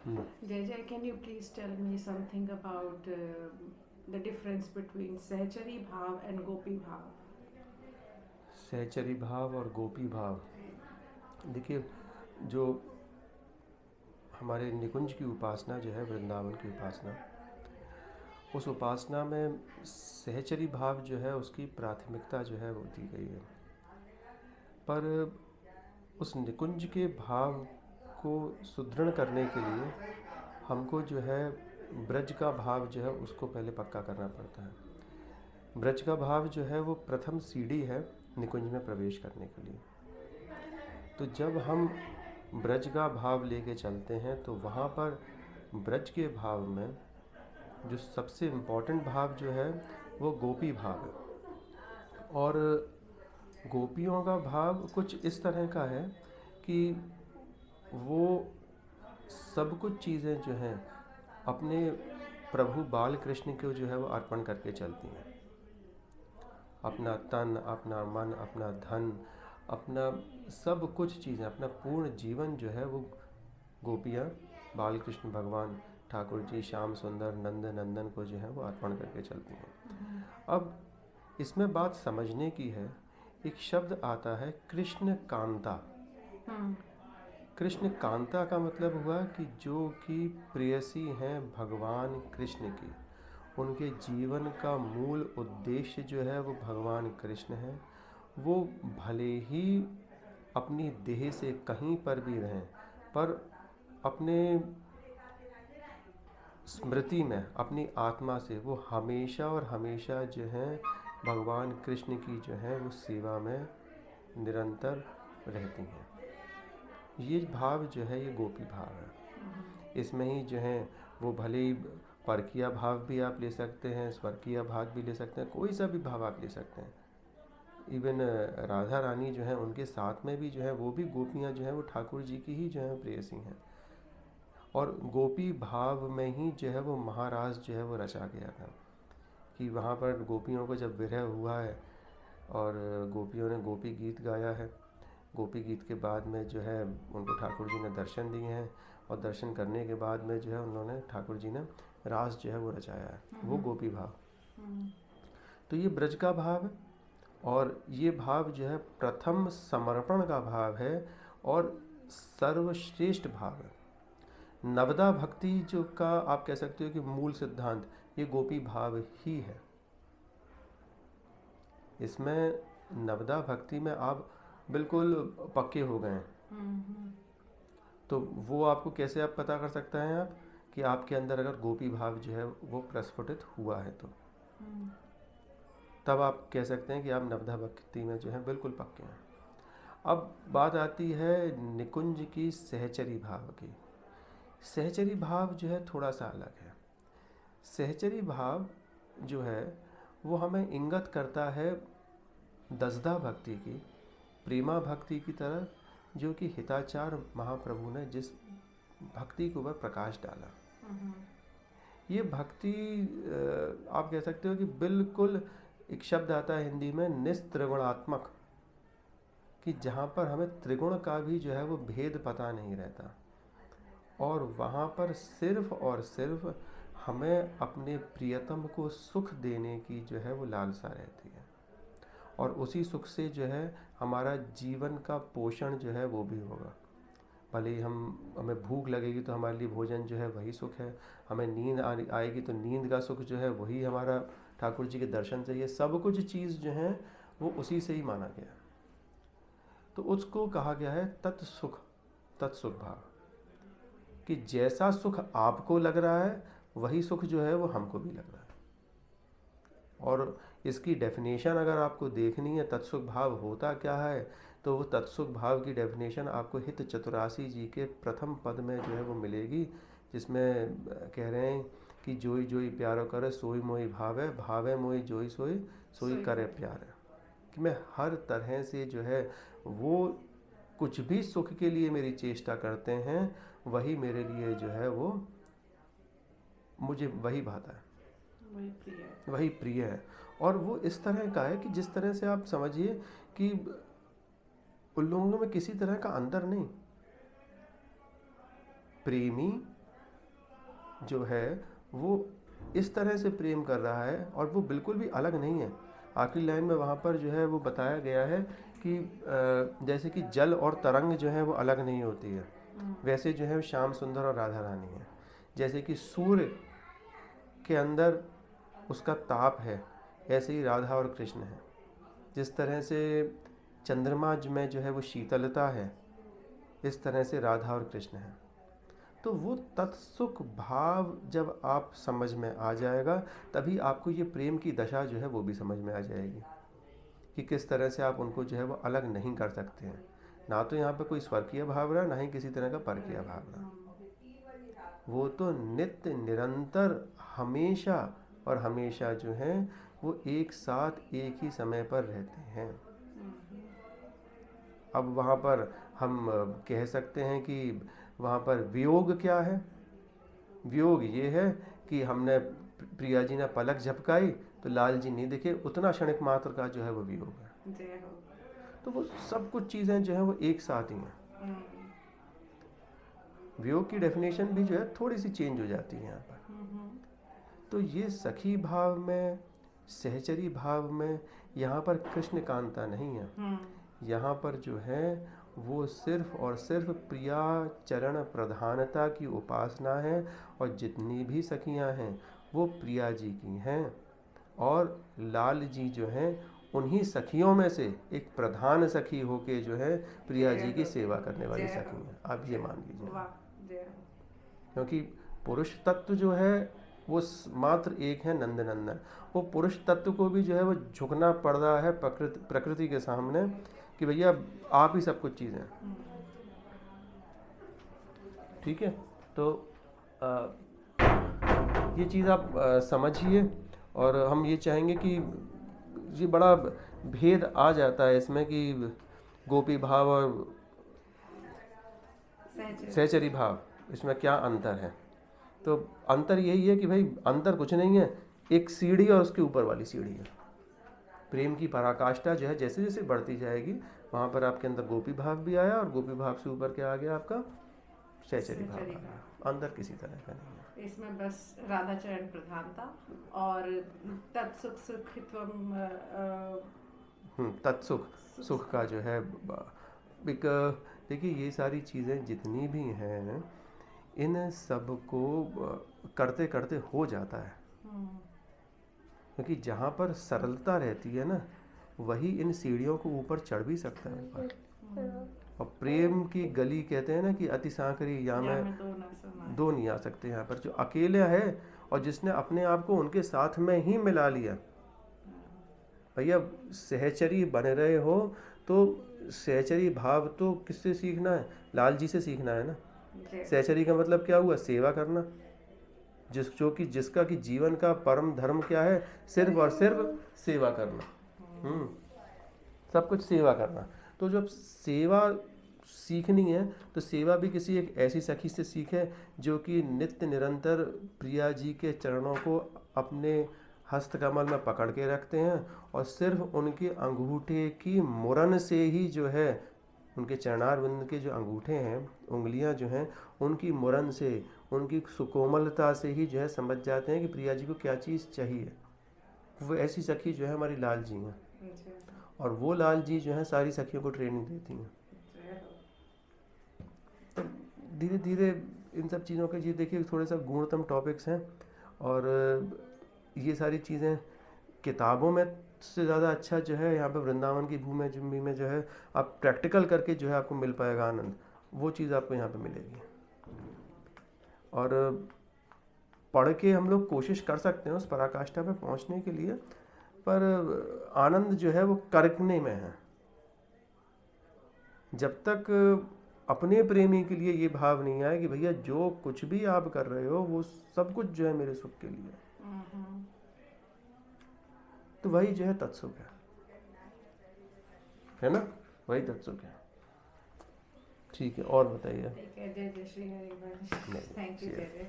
Jai Jai, can you please tell me something about the difference between Sahachari Bhav and Gopi Bhav? सहचरी भाव और गोपी भाव, देखिए, जो हमारे निकुंज की उपासना जो है, वृंदावन की उपासना, उस उपासना में सहचरी भाव जो है उसकी प्राथमिकता जो है वो दी गई है। पर उस निकुंज के भाव को सुदृढ़ करने के लिए हमको जो है ब्रज का भाव जो है उसको पहले पक्का करना पड़ता है। ब्रज का भाव जो है वो प्रथम सीढ़ी है निकुंज में प्रवेश करने के लिए। तो जब हम ब्रज का भाव लेके चलते हैं तो वहाँ पर ब्रज के भाव में जो सबसे इम्पोर्टेंट भाव जो है वो गोपी भाव है। और गोपियों का भाव कुछ इस तरह का है कि वो सब कुछ चीज़ें जो हैं अपने प्रभु बाल कृष्ण को जो है वो अर्पण करके चलती हैं। अपना तन, अपना मन, अपना धन, अपना सब कुछ चीज़ें, अपना पूर्ण जीवन जो है वो गोपियाँ बाल कृष्ण भगवान ठाकुर जी श्याम सुंदर नंद नंदन को जो है वो अर्पण करके चलती हैं। अब इसमें बात समझने की है, एक शब्द आता है कृष्ण कांता। कृष्ण कांता का मतलब हुआ कि जो कि प्रेयसी हैं भगवान कृष्ण की, उनके जीवन का मूल उद्देश्य जो है वो भगवान कृष्ण है। वो भले ही अपनी देह से कहीं पर भी रहें, पर अपने स्मृति में, अपनी आत्मा से वो हमेशा और हमेशा जो है भगवान कृष्ण की जो है वो सेवा में निरंतर रहती हैं। ये भाव जो है ये गोपी भाव है। इसमें ही जो है वो भले ही परकीय भाव भी आप ले सकते हैं, स्वर्गीय भाव भी ले सकते हैं, कोई सा भी भाव आप ले सकते हैं। इवन राधा रानी जो है उनके साथ में भी जो है वो भी गोपियाँ जो हैं वो ठाकुर जी की ही जो है प्रेयसी हैं। और गोपी भाव में ही जो है वो महाराज जो है वो रचा गया था कि वहाँ पर गोपियों को जब विरह हुआ है और गोपियों ने गोपी गीत गाया है, गोपी गीत के बाद में जो है उनको ठाकुर जी ने दर्शन दिए हैं और दर्शन करने के बाद में जो है उन्होंने ठाकुर जी ने रास जो है वो रचाया है, वो गोपी भाव। तो ये ब्रज का भाव है और ये भाव जो है प्रथम समर्पण का भाव है और सर्वश्रेष्ठ भाव है। नवदा भक्ति जो का आप कह सकते हो कि मूल सिद्धांत ये गोपी भाव ही है। इसमें नवदा भक्ति में आप बिल्कुल पक्के हो गए हैं। तो वो आपको कैसे आप पता कर सकते हैं आप कि आपके अंदर अगर गोपी भाव जो है वो प्रस्फुटित हुआ है तो तब आप कह सकते हैं कि आप नवदा भक्ति में जो है बिल्कुल पक्के हैं। अब बात आती है निकुंज की सहचरी भाव की। सहचरी भाव जो है थोड़ा सा अलग है। सहचरी भाव जो है वो हमें इंगित करता है दसदा भक्ति की, प्रेमा भक्ति की तरह, जो कि हिताचार महाप्रभु ने जिस भक्ति के ऊपर प्रकाश डाला। ये भक्ति आप कह सकते हो कि बिल्कुल एक शब्द आता है हिंदी में निस्त्रिगुणात्मक, कि जहाँ पर हमें त्रिगुण का भी जो है वो भेद पता नहीं रहता और वहाँ पर सिर्फ और सिर्फ हमें अपने प्रियतम को सुख देने की जो है वो लालसा रहती है और उसी सुख से जो है हमारा जीवन का पोषण जो है वो भी होगा। भले ही हमें भूख लगेगी तो हमारे लिए भोजन जो है वही सुख है, हमें नींद आएगी तो नींद का सुख जो है वही हमारा ठाकुर जी के दर्शन से, ये सब कुछ चीज़ जो है वो उसी से ही माना गया। तो उसको कहा गया है तत्सुख भाव, कि जैसा सुख आपको लग रहा है वही सुख जो है वो हमको भी लग रहा है। और इसकी डेफिनेशन अगर आपको देखनी है तत्सुख भाव होता क्या है, तो वो तत्सुख भाव की डेफिनेशन आपको हित चतुरासी जी के प्रथम पद में जो है वो मिलेगी, जिसमें कह रहे हैं कि जोई जोई प्यारो करे सोई मोई भावे, भावे मोई जोई सोई सोई करे प्यार। कि मैं हर तरह से जो है वो कुछ भी सुख के लिए मेरी चेष्टा करते हैं, वही मेरे लिए जो है वो मुझे वही भाता है, वही प्रिय है। और वो इस तरह का है कि जिस तरह से आप समझिए कि उन लोगों में किसी तरह का अंतर नहीं। प्रेमी जो है वो इस तरह से प्रेम कर रहा है और वो बिल्कुल भी अलग नहीं है। आखिरी लाइन में वहाँ पर जो है वो बताया गया है कि जैसे कि जल और तरंग जो है वो अलग नहीं होती है, वैसे जो है श्याम सुंदर और राधा रानी है। जैसे कि सूर्य के अंदर उसका ताप है, ऐसे ही राधा और कृष्ण है। जिस तरह से चंद्रमा में जो है वो शीतलता है, इस तरह से राधा और कृष्ण है। तो वो तत्सुख भाव जब आप समझ में आ जाएगा, तभी आपको ये प्रेम की दशा जो है वो भी समझ में आ जाएगी कि किस तरह से आप उनको जो है वो अलग नहीं कर सकते हैं। ना तो यहाँ पे कोई स्वकीय भावना, ना ही किसी तरह का परकीय भावना। वो तो नित्य निरंतर हमेशा और हमेशा जो है वो एक साथ एक ही समय पर रहते हैं। अब वहाँ पर हम कह सकते हैं कि वहाँ पर वियोग क्या है? वियोग ये है कि हमने प्रिया जी ने पलक झपकाई तो लाल जी नहीं दिखे, उतना क्षणिक मात्र का जो है वो वियोग है। तो वो सब कुछ चीज़ें जो है वो एक साथ ही हैं। वियोग की डेफिनेशन भी जो है थोड़ी सी चेंज हो जाती है यहाँ पर। तो ये सखी भाव में, सहचरी भाव में यहाँ पर कृष्ण कांता नहीं है। यहाँ पर जो है वो सिर्फ और सिर्फ प्रिया चरण प्रधानता की उपासना है, और जितनी भी सखियाँ हैं वो प्रिया जी की हैं, और लाल जी जो हैं उन्हीं सखियों में से एक प्रधान सखी होके जो है प्रिया जी की सेवा करने वाली सखी हैं। आप ये मान लीजिए, क्योंकि पुरुष तत्व जो है वो मात्र एक है, नंदनंदन। वो पुरुष तत्व को भी जो है वो झुकना पड़ रहा है प्रकृति के सामने कि भैया आप ही सब कुछ चीज़ें। ठीक है, तो ये चीज़ आप समझिए, और हम ये चाहेंगे कि ये बड़ा भेद आ जाता है इसमें कि गोपी भाव और सहचरी भाव, इसमें क्या अंतर है। तो अंतर यही है कि भाई अंतर कुछ नहीं है, एक सीढ़ी और उसके ऊपर वाली सीढ़ी है। प्रेम की पराकाष्ठा जो है जैसे जैसे बढ़ती जाएगी, वहाँ पर आपके अंदर गोपी भाव भी आया, और गोपी भाव से ऊपर क्या आ गया आपका सहचरी भाव आ गया। अंदर किसी तरह का नहीं है इसमें, बस राधा चरण प्रधानता और तत्सुख सुखित्वम, तत्सुख सुख का जो है एक, देखिए ये सारी चीज़ें जितनी भी हैं इन सब को करते करते हो जाता है, क्योंकि जहाँ पर सरलता रहती है ना, वही इन सीढ़ियों को ऊपर चढ़ भी सकता है ऊपर। और प्रेम की गली कहते हैं ना कि अति सांकरी या में दो नहीं आ सकते। यहाँ पर जो अकेले है और जिसने अपने आप को उनके साथ में ही मिला लिया, भैया सहचरी बने रहे हो तो सहचरी भाव तो किससे सीखना है? लाल जी से सीखना है ना। सहचरी का मतलब क्या हुआ? सेवा करना। जिसका कि जीवन का परम धर्म क्या है? सिर्फ और सिर्फ सेवा करना। सब कुछ सेवा करना। तो जब सेवा सीखनी है तो सेवा भी किसी एक ऐसी सखी से सीखे जो कि नित्य निरंतर प्रिया जी के चरणों को अपने हस्तकमल में पकड़ के रखते हैं, और सिर्फ उनके अंगूठे की मुरन से ही जो है, उनके चरणारविंद के जो अंगूठे हैं, उंगलियां जो हैं, उनकी मुरन से, उनकी सुकोमलता से ही जो है समझ जाते हैं कि प्रिया जी को क्या चीज़ चाहिए। वो ऐसी सखी जो है हमारी लाल जी हैं, और वो लाल जी जो है सारी सखियों को ट्रेनिंग देती हैं। तो धीरे धीरे इन सब चीज़ों के, ये देखिए थोड़े सा गूढ़तम टॉपिक्स हैं, और ये सारी चीज़ें किताबों में से ज़्यादा अच्छा जो है यहाँ पे वृंदावन की भूमि में जो है आप प्रैक्टिकल करके जो है आपको मिल पाएगा आनंद। वो चीज़ आपको यहाँ पे मिलेगी, और पढ़ के हम लोग कोशिश कर सकते हैं उस पराकाष्ठा पे पहुँचने के लिए, पर आनंद जो है वो करने में है। जब तक अपने प्रेमी के लिए ये भाव नहीं आए कि भैया जो कुछ भी आप कर रहे हो वो सब कुछ जो है मेरे सुख के लिए, तो वही जो है तत्सुख है ना, वही तत्सुख है। ठीक है, और बताइए। जय जय श्री हरि वंश। थैंक यू जय जय।